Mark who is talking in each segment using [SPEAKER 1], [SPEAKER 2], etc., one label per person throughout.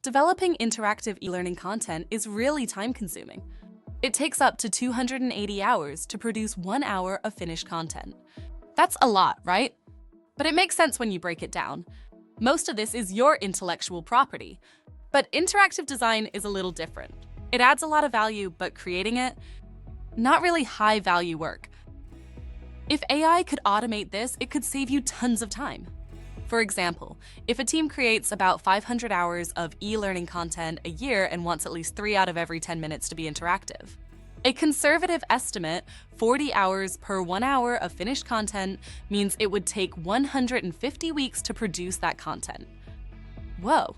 [SPEAKER 1] Developing interactive e-learning content is really time-consuming. It takes up to 280 hours to produce 1 hour of finished content. That's a lot, right? But it makes sense when you break it down. Most of this is your intellectual property. But interactive design is a little different. It adds a lot of value, but creating it, not really high-value work. If AI could automate this, it could save you tons of time. For example, if a team creates about 500 hours of e-learning content a year and wants at least 3 out of every 10 minutes to be interactive, a conservative estimate, 40 hours per 1 hour of finished content, means it would take 150 weeks to produce that content. Whoa!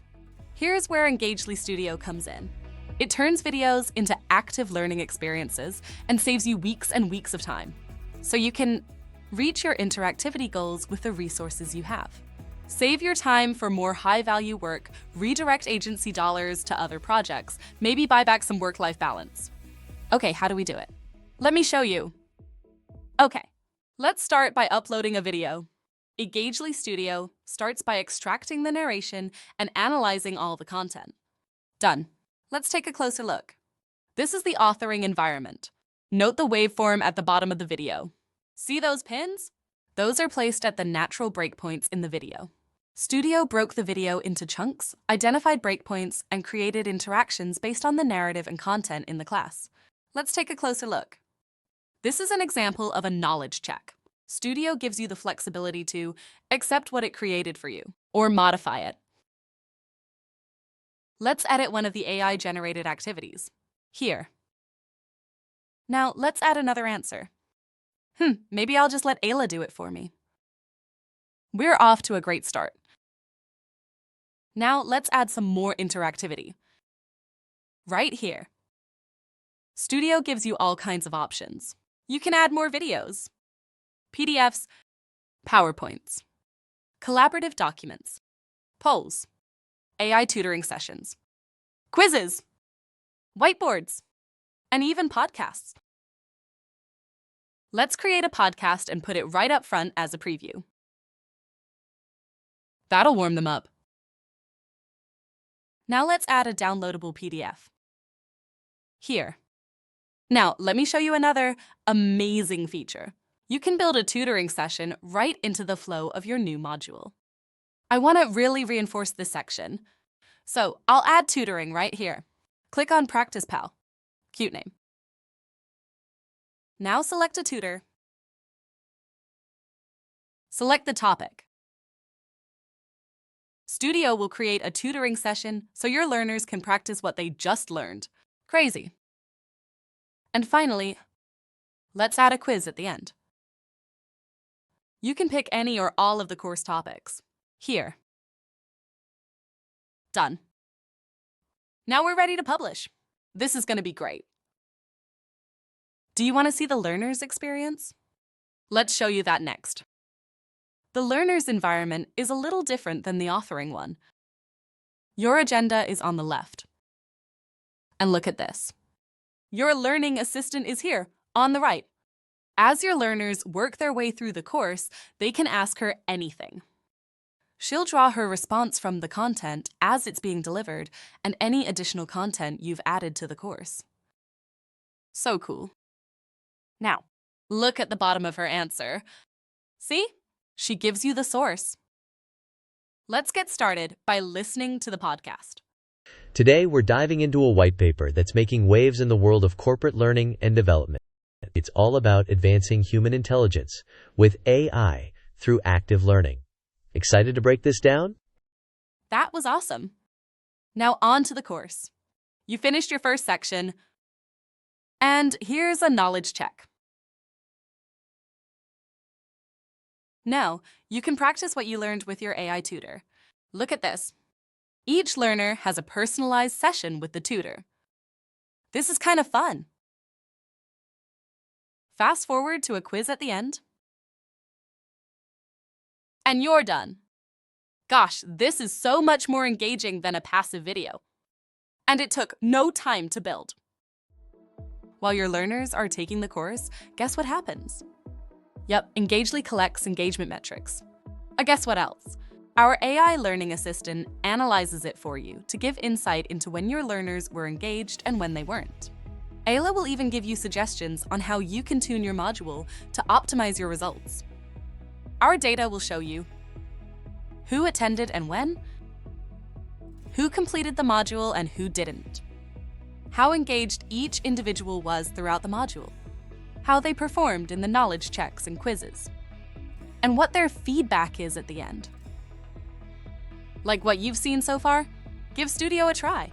[SPEAKER 1] Here's where Engageli Studio comes in. It turns videos into active learning experiences and saves you weeks and weeks of time, so you can reach your interactivity goals with the resources you have. Save your time for more high-value work, redirect agency dollars to other projects, maybe buy back some work-life balance. Okay, how do we do it? Let me show you. Okay, let's start by uploading a video. Engageli Studio starts by extracting the narration and analyzing all the content. Done. Let's take a closer look. This is the authoring environment. Note the waveform at the bottom of the video. See those pins? Those are placed at the natural breakpoints in the video. Studio broke the video into chunks, identified breakpoints, and created interactions based on the narrative and content in the class. Let's take a closer look. This is an example of a knowledge check. Studio gives you the flexibility to accept what it created for you, or modify it. Let's edit one of the AI-generated activities. Here. Now, let's add another answer. Maybe I'll just let Ayla do it for me. We're off to a great start. Now, let's add some more interactivity. Right here. Studio gives you all kinds of options. You can add more videos, PDFs, PowerPoints, collaborative documents, polls, AI tutoring sessions, quizzes, whiteboards, and even podcasts. Let's create a podcast and put it right up front as a preview. That'll warm them up. Now let's add a downloadable PDF. Here. Now, let me show you another amazing feature. You can build a tutoring session right into the flow of your new module. I want to really reinforce this section, so I'll add tutoring right here. Click on Practice Pal. Cute name. Now select a tutor. Select the topic. Studio will create a tutoring session so your learners can practice what they just learned. Crazy. And finally, let's add a quiz at the end. You can pick any or all of the course topics. Here. Done. Now we're ready to publish. This is going to be great. Do you want to see the learner's experience? Let's show you that next. The learner's environment is a little different than the authoring one. Your agenda is on the left. And look at this. Your learning assistant is here, on the right. As your learners work their way through the course, they can ask her anything. She'll draw her response from the content as it's being delivered and any additional content you've added to the course. So cool. Now, look at the bottom of her answer. See? She gives you the source. Let's get started by listening to the podcast.
[SPEAKER 2] Today, we're diving into a white paper that's making waves in the world of corporate learning and development. It's all about advancing human intelligence with AI through active learning. Excited to break this down?
[SPEAKER 1] That was awesome. Now on to the course. You finished your first section, and here's a knowledge check. Now, you can practice what you learned with your AI tutor. Look at this. Each learner has a personalized session with the tutor. This is kind of fun. Fast forward to a quiz at the end. And you're done. Gosh, this is so much more engaging than a passive video. And it took no time to build. While your learners are taking the course, guess what happens? Yep, Engageli collects engagement metrics. Guess what else? Our AI learning assistant analyzes it for you to give insight into when your learners were engaged and when they weren't. Ayla will even give you suggestions on how you can tune your module to optimize your results. Our data will show you who attended and when, who completed the module and who didn't, how engaged each individual was throughout the module, how they performed in the knowledge checks and quizzes, and what their feedback is at the end. Like what you've seen so far? Give Studio a try.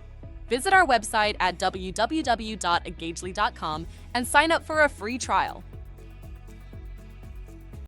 [SPEAKER 1] Visit our website at www.engageli.com and sign up for a free trial.